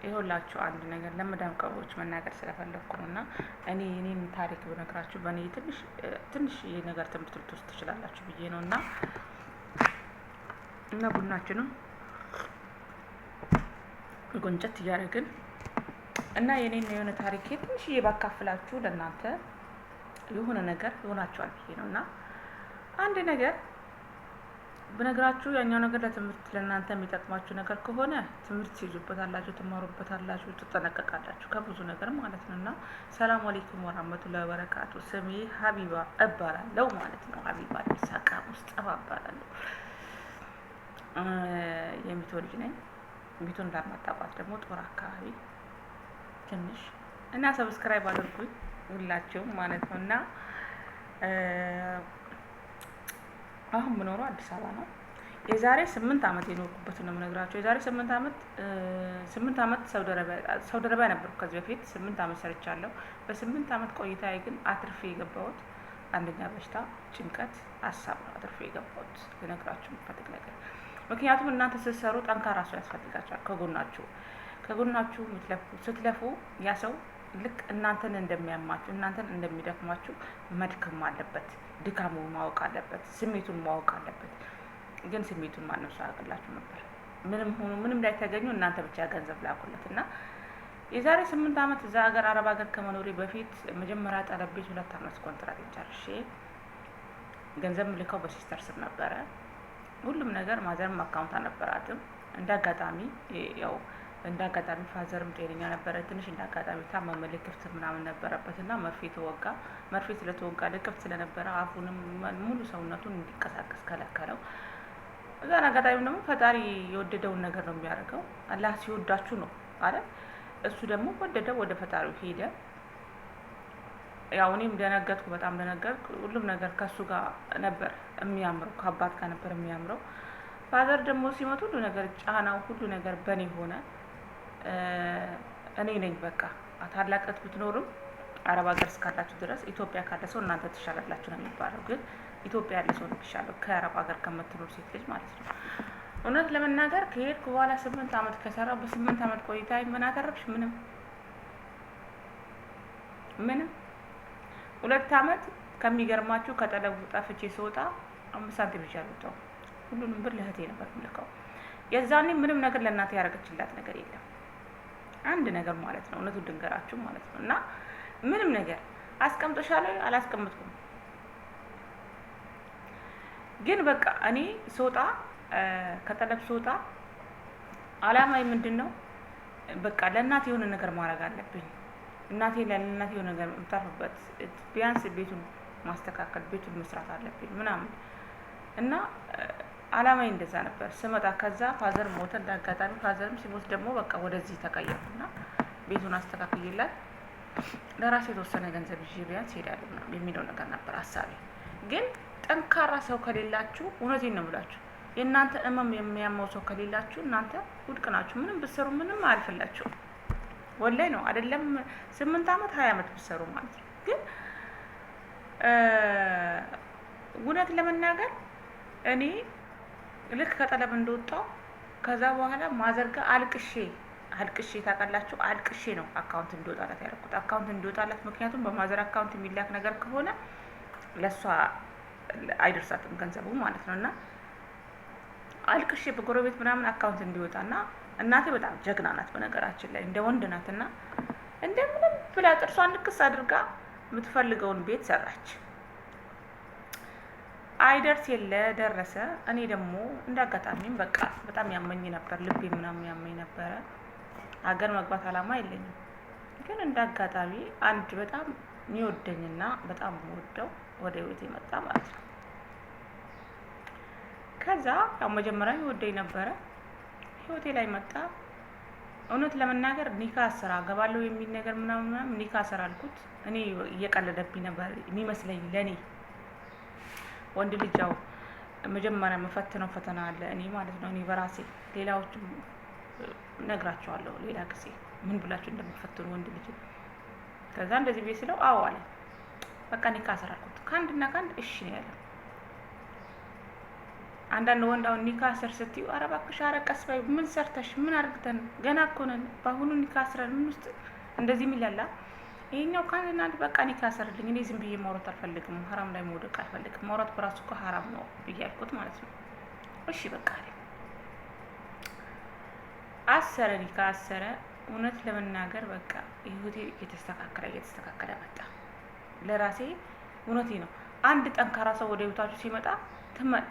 ይኸውላችሁ አንድ ነገር ለመዳም ቀቦች መናገር ስለፈለኩ ነውና እኔን ታሪክ ብነግራችሁ በእኔ ትንሽ ነገር ትምህርት ልትወስዱ ትችላላችሁ ብዬ ነውና እና ቡናችንም ጎንጨት እያደረግን እና የኔን የሆነ ታሪክ ትንሽዬ ባካፍላችሁ ለእናንተ የሆነ ነገር ይሆናችኋል ብዬ ነውና አንድ ነገር በነገራችሁ ያኛው ነገር ለትምህርት ለእናንተ የሚጠቅማችሁ ነገር ከሆነ ትምህርት ትይዙበታላችሁ፣ ትማሩበታላችሁ፣ ትጠነቀቃላችሁ ከብዙ ነገር ማለት ነውና ሰላም አለይኩም ወራህመቱላሂ ወበረካቱ። ስሜ ሀቢባ እባላለሁ ማለት ነው። ሀቢባ ኢሳቃ ሙስጠፋ እባላለሁ። የሚቶ ልጅ ነኝ። ሚቶ እንዳማጣቋት ደግሞ ጦር አካባቢ ትንሽ እና ሰብስክራይብ አድርጉኝ ሁላችሁም ማለት ነውና አሁን የምኖረው አዲስ አበባ ነው። የዛሬ 8 አመት የኖርኩበት ነው የምነግራችሁ። የዛሬ 8 አመት ሳውዲ አረቢያ ነበርኩ። ከዚህ በፊት 8 አመት ሰርቻለሁ። በ8 አመት ቆይታዬ ግን አትርፌ የገባሁት አንደኛ በሽታ፣ ጭንቀት፣ ሀሳብ ነው አትርፌ የገባሁት ልነግራችሁ የምፈልግ ነገር። ምክንያቱም እናንተ ስትሰሩ ጠንካራ ሰው ያስፈልጋችኋል ከጎናችሁ ስትለፉ ያ ሰው ልክ እናንተን እንደሚያማችሁ እናንተን እንደሚደክማችሁ መድከም አለበት። ድካሙ ማወቅ አለበት። ስሜቱን ማወቅ አለበት። ግን ስሜቱን ማንም ሰው ያውቅላችሁ ነበር። ምንም ላይ ተገኙ እናንተ ብቻ ገንዘብ ላኩለት እና የዛሬ 8 አመት እዛ ሀገር አረብ ሀገር ከመኖሬ በፊት መጀመሪያ ጠለቤት 2 አመት ኮንትራት ጨርሼ ገንዘብ ምልከው በሲስተር ስም ነበረ። ሁሉም ነገር ማዘርም አካውንት አልነበራትም። እንዳጋጣሚ ፋዘርም ጤነኛ ነበረ። ትንሽ እንዳጋጣሚ ታመመ። ልክፍት ምናምን ነበረበትና መርፌ ተወጋ። መርፌ ስለተወጋ ልክፍት ስለነበረ አፉንም ሙሉ ሰውነቱን እንዲንቀሳቀስ ከለከለው። እዛን አጋጣሚ ደግሞ ፈጣሪ የወደደውን ነገር ነው የሚያደርገው። አላህ ሲወዳችሁ ነው አይደል? እሱ ደግሞ ወደደው፣ ወደ ፈጣሪው ሄደ። ያው እኔም ደነገጥኩ፣ በጣም ደነገጥኩ። ሁሉም ነገር ከሱ ጋር ነበር የሚያምረው፣ ከአባት ጋር ነበር የሚያምረው። ፋዘር ደግሞ ሲመጡ ሁሉ ነገር ጫናው ሁሉ ነገር በኔ ሆነ። እኔ ነኝ በቃ ታላቀት ብትኖርም አረብ ሀገር እስካላችሁ ድረስ ኢትዮጵያ ካለ ሰው እናንተ ትሻላላችሁ ነው የሚባለው። ግን ኢትዮጵያ ያለ ሰው ነው የሚሻለው ከአረብ ሀገር ከምትኖር ሴት ልጅ ማለት ነው። እውነት ለመናገር ከሄድኩ በኋላ 8 አመት ከሰራው በ8 አመት ቆይታ ምን አተረፍሽ? ምንም 2 አመት ከሚገርማችሁ ከጠለቡ ጠፍቼ ስወጣ 5 ሳንቲም ይዣለሁ። ሁሉንም ብር ለእህቴ ነበር የምልከው። የዛኔ ምንም ነገር ለእናቴ ያደረገችላት ነገር የለም። አንድ ነገር ማለት ነው እውነቱን ድንገራችሁ ማለት ነው። እና ምንም ነገር አስቀምጦሻለሁ አላስቀምጥኩም። ግን በቃ እኔ ስወጣ ከጠለብ ስወጣ አላማዬ ምንድነው? በቃ ለእናቴ የሆነ ነገር ማድረግ አለብኝ። ለእናቴ የሆነ ነገር የምታርፍበት ቢያንስ ቤቱን ማስተካከል፣ ቤቱን መስራት አለብኝ ምናምን እና አላማዬ እንደዛ ነበር። ስመጣ ከዛ ፋዘር ሞተ። እንዳጋጣሚ ፋዘርም ሲሞት ደግሞ በቃ ወደዚህ ተቀየርኩና ቤቱን አስተካክዬላት ለራሴ የተወሰነ ገንዘብ ይዤ ቢያንስ ሄዳለሁ የሚለው ነገር ነበር ሀሳቤ። ግን ጠንካራ ሰው ከሌላችሁ፣ እውነቴን ነው የምላችሁ፣ የእናንተ እመም የሚያመው ሰው ከሌላችሁ እናንተ ውድቅ ናችሁ። ምንም ብትሰሩ ምንም አያልፍላችሁም። ወላሂ ነው አይደለም 8 አመት 20 አመት ብትሰሩ ማለት ነው። ግን እውነት ለመናገር እኔ ልክ ከጠለብ እንደወጣው ከዛ በኋላ ማዘርጋ አልቅሼ ታውቃላችሁ፣ አልቅሼ ነው አካውንት እንዲወጣላት ያደረኩት። አካውንት እንዲወጣላት ምክንያቱም በማዘር አካውንት የሚላክ ነገር ከሆነ ለሷ አይደርሳትም ገንዘቡ ማለት ነውና አልቅሼ በጎረቤት ምናምን አካውንት እንዲወጣና እናቴ በጣም ጀግና ናት በነገራችን ላይ እንደ ወንድ ናትና እንደምንም ብላ ጥርሷን ልክስ አድርጋ የምትፈልገውን ቤት ሰራች። አይደርስ የለ ደረሰ። እኔ ደግሞ እንዳጋጣሚም በቃ በጣም ያመኝ ነበር፣ ልቤ ምናምን ያመኝ ነበረ። ሀገር መግባት አላማ የለኝም። ግን እንዳጋጣሚ አንድ በጣም የሚወደኝና በጣም የምወደው ወደ ህይወቴ መጣ ማለት ነው። ከዛ ያው መጀመሪያ ይወደኝ ነበረ፣ ህይወቴ ላይ መጣ። እውነት ለመናገር ኒካ ስራ ገባለሁ የሚል ነገር ምናምን ኒካ ስራ አልኩት። እኔ እየቀለደብኝ ነበር የሚመስለኝ ለኔ። ወንድ ልጅ ያው መጀመሪያ መፈተነው ፈተና አለ እኔ ማለት ነው። እኔ በራሴ ሌላዎችም ነግራቸዋለሁ ሌላ ጊዜ ምን ብላችሁ እንደምትፈትኑ ወንድ ልጅ። ከዛ እንደዚህ ቤት ስለው አዎ አለ። በቃ ኒካ ስራ አልኩት። ከአንድና ከአንድ እሺ ነው ያለው። አንዳንድ ወንድ አሁን ኒካ ስር ስትዩ ኧረ እባክሽ ኧረ ቀስ በይ ምን ሰርተሽ ምን አድርግተን ገና እኮ ነን በአሁኑ ኒካ ስረን ምን ውስጥ እንደዚህ የሚላላ ይሄኛው ካንና በቃ ኒካ ሰርልኝ እኔ ዝም ብዬ ማውራት አልፈልግም ሀራም ላይ መውደቅ አልፈልግም ማውራት በራሱ እኮ ሀራም ነው ብያልኩት ማለት ነው። እሺ በቃ አሰረ ኒካ አሰረ። እውነት ለመናገር በቃ ህይወቴ እየተስተካከለ መጣ። ለራሴ እውነቴ ነው። አንድ ጠንካራ ሰው ወደ ህይወታችሁ ሲመጣ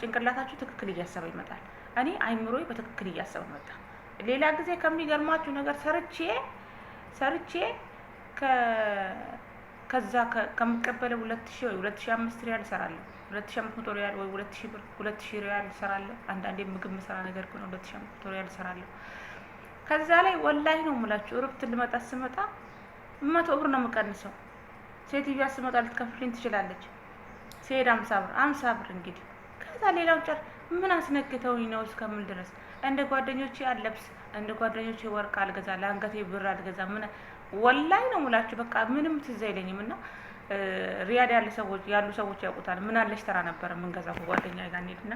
ጭንቅላታችሁ ትክክል እያሰበ ይመጣል። እኔ አይምሮዬ በትክክል እያሰበ መጣ። ሌላ ጊዜ ከሚገርማችሁ ነገር ሰርቼ ከዛ ከምቀበለው 2000 ወይ 2005 ሪያል እሰራለሁ 2500 ሪያል ወይ 2000 ብር 2000 ሪያል እሰራለሁ። አንዳንዴ ምግብ መሰራ ነገር ከሆነ 2500 ሪያል እሰራለሁ። ከዛ ላይ ወላሂ ነው የምላችሁ ሩብት ልመጣ ስመጣ 100 ብር ነው የምቀንሰው። ሴትዮዋ ስመጣ ልትከፍልኝ ትችላለች። ሲሄድ 50 ብር እንግዲህ ከዛ ሌላው ጨር ምን አስነክተውኝ ነው እስከምል ድረስ እንደ ጓደኞቼ አለብስ እንደ ጓደኞቼ ወርቅ አልገዛ ለአንገቴ ብር አልገዛ ምን ወላሂ ነው የምላችሁ በቃ ምንም ትዝ አይለኝም። እና ሪያድ ያሉ ሰዎች ያውቁታል። ምን አለሽ ተራ ነበር የምንገዛው ከጓደኛዬ ጋር እንሂድና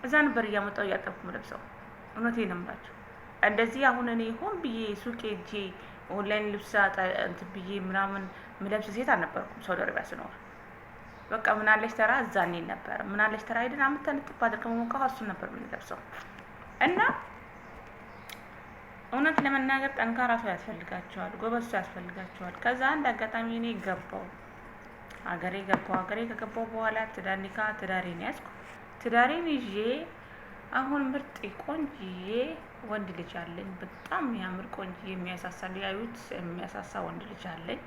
እዛ ነበር እያመጣሁ እያጠብኩ የምለብሰው። እውነቴን ነው የምላችሁ እንደዚህ አሁን እኔ ሆን ብዬ ሱቄ ሄጄ ኦንላይን ልብስ እንትን ብዬ ምናምን ምለብስ ሴት አልነበርኩም። ሳውዲ አረቢያ ስኖር በቃ ምን አለሽ ተራ እዛ እንሂድ ነበር። ምን አለሽ ተራ ሄደን አምጥተን ጥብ አድርገን መሞቃው እሱን ነበር የምንለብሰው። እና እውነት ለመናገር ጠንካራ ሰው ያስፈልጋቸዋል፣ ጎበዝ ሰው ያስፈልጋቸዋል። ከዛ አንድ አጋጣሚ እኔ ሀገሬ ከገባው በኋላ ትዳሬን ያዝኩ። ትዳሬን ይዤ አሁን ምርጥ ቆንጂዬ ወንድ ልጅ አለኝ። በጣም የሚያምር ቆንጂዬ የሚያሳሳ ሊያዩት የሚያሳሳ ወንድ ልጅ አለኝ።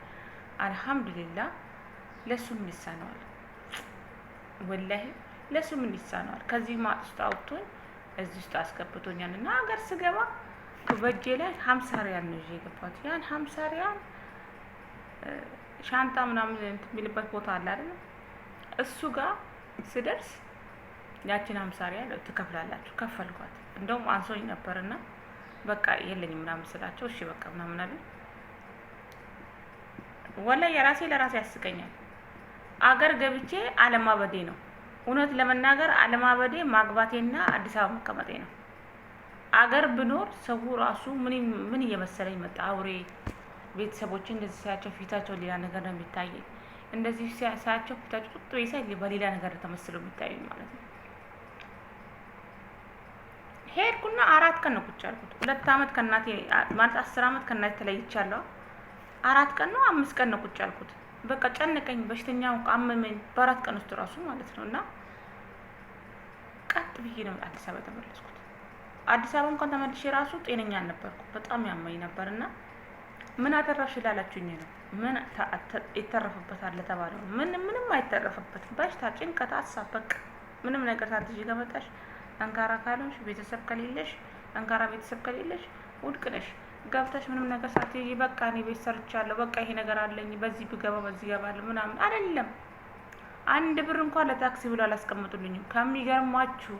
አልሐምዱሊላህ። ለሱ ምን ይሳነዋል? ወላሂ ለሱ ምን ይሳነዋል? ከዚህ ማጥ ውስጥ አውጥቶኝ እዚህ ውስጥ አስገብቶኛል። እና ሀገር ስገባ በእጄ ላይ 50 ሪያል ነው ይዤ የገባሁት። ያን 50 ሪያል ሻንጣ ምናምን የሚልበት ቦታ አለ አይደል? እሱ ጋር ስደርስ ያቺን 50 ሪያል ትከፍላላችሁ። ከፈልኳት። እንደውም አንሶኝ ነበርና በቃ የለኝም ምናምን ስላቸው እሺ በቃ ምናምን አለ። ወላሂ ለራሴ ያስቀኛል። አገር ገብቼ አለማበዴ ነው። እውነት ለመናገር አለማበዴ ማግባቴና አዲስ አበባ መቀመጤ ነው። አገር ብኖር ሰው ራሱ ምን እየመሰለኝ መጣ። አውሬ ቤተሰቦቼ እንደዚህ ሳያቸው ፊታቸው ሌላ ነገር ነው የሚታየኝ። እንደዚህ ሳያቸው ፊታቸው ጡጥ ይሳይ በሌላ ነገር ተመስለው የሚታየኝ ማለት ነው። ሄድኩና 4 ቀን ነው ቁጭ ያልኩት። 2 አመት ከእናቴ ማለት 10 አመት ከእናቴ ተለይቻለሁ። 4 ቀን ነው 5 ቀን ነው ቁጭ ያልኩት። በቃ ጨነቀኝ፣ በሽተኛው አመመኝ በ4 ቀን ውስጥ ራሱ ማለት ነው። እና ቀጥ ብዬ ነው አዲስ አበባ ተመለስኩት። አዲስ አበባ እንኳን ተመልሼ ራሱ ጤነኛ አልነበርኩም። በጣም ያመኝ ነበርና ምን አተረፍሽ ላላችሁኝ ነው። ምን ይተረፍበታል ለተባለው ምንም አይተረፍበትም። በሽታ፣ ጭንቀት፣ ሀሳብ በቃ ምንም ነገር ሳትይዥ ከመጣሽ ጠንካራ ካልሆንሽ ቤተሰብ ከሌለሽ ውድቅ ነሽ። ገብተሽ ምንም ነገር ሳትይዥ በቃ እኔ ቤት ሰርቻለሁ፣ በቃ ይሄ ነገር አለኝ፣ በዚህ ብገባ በዚህ ገባለሁ ምናምን አይደለም። 1 ብር እንኳን ለታክሲ ብሎ አላስቀምጡልኝም። ከሚገርማችሁ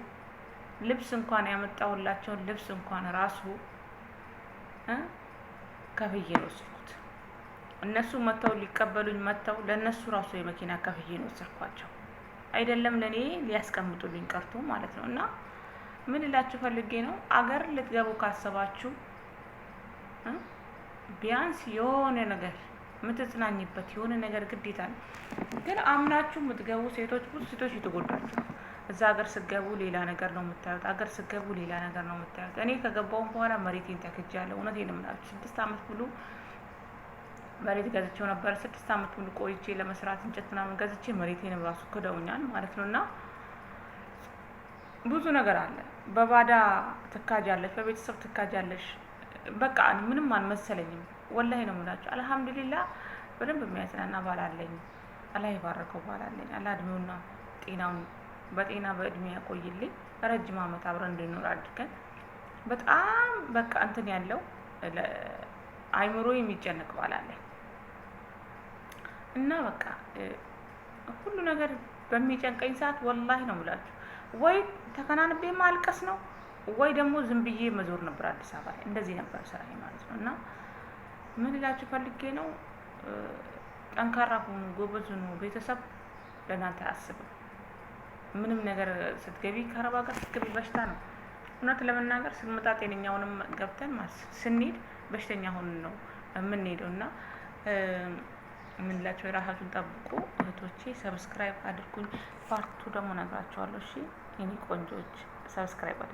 ልብስ እንኳን ያመጣሁላቸውን ልብስ እንኳን ራሱ ከፍዬ ነው ወሰድኩት። እነሱ መተው ሊቀበሉኝ ለነሱ ራሱ የመኪና ከፍዬ ነው ወሰድኳቸው። አይደለም ለኔ ሊያስቀምጡልኝ ቀርቶ ማለት ነው። እና ምን እላችሁ ፈልጌ ነው አገር ልትገቡ ካሰባችሁ ቢያንስ የሆነ ነገር የምትጽናኝበት የሆነ ነገር ግዴታ ነው። ግን አምናችሁ የምትገቡ ሴቶች ብዙ ሴቶች ይተጎዳችሁ። እዛ ሀገር ስገቡ ሌላ ነገር ነው የምታዩት። ሀገር ስገቡ ሌላ ነገር ነው የምታዩት። እኔ ከገባሁም በኋላ መሬቴን ተክጃለሁ። እውነቴን ነው የምላችሁ። 6 አመት ሙሉ መሬት ገዝቼው ነበር። 6 አመት ሙሉ ቆይቼ ለመስራት እንጨት ምናምን ገዝቼ መሬቴን ራሱ ክደውኛል ማለት ነው። እና ብዙ ነገር አለ። በባዳ ትካጃለሽ፣ በቤተሰብ ትካጃለሽ። በቃ ምንም አልመሰለኝም። ወላሂ ነው የምላችሁ። አልሐምዱሊላህ በደንብ የሚያጽናና ባል አለኝ። አላህ ይባረከው ባል አለኝ። አላህ እድሜውና ጤናውን በእድሜ ያቆይልኝ። ረጅም አመት አብረን እንድንኖር አድርገን በጣም በቃ እንትን ያለው አይምሮ የሚጨነቅ ባል አለኝ። እና በቃ ሁሉ ነገር በሚጨንቀኝ ሰዓት ወላሂ ነው የምላችሁ ወይ ተከናንቤ ማልቀስ ነው ወይ ደግሞ ዝም ብዬ መዞር ነበር አዲስ አበባ ላይ። እንደዚህ ነበር ስራዬ ማለት ነው። እና ምን እላችሁ ፈልጌ ነው ጠንካራ ሁኑ፣ ጎበዝ ሁኑ። ቤተሰብ ለእናንተ አያስብም። ምንም ነገር ስትገቢ ከአረብ ሀገር ስትገቢ በሽታ ነው። እውነት ለመናገር ስንመጣ ጤነኛውንም ገብተን ስንሄድ በሽተኛ ሆነን ነው የምንሄደው። እና የምንላቸው የራሳችሁን ጠብቁ እህቶቼ። ሰብስክራይብ አድርጉኝ። ፓርቱ ደግሞ ነግራቸዋለሁ። እሺ የኔ ቆንጆች ሰብስክራይብ አድርጉ።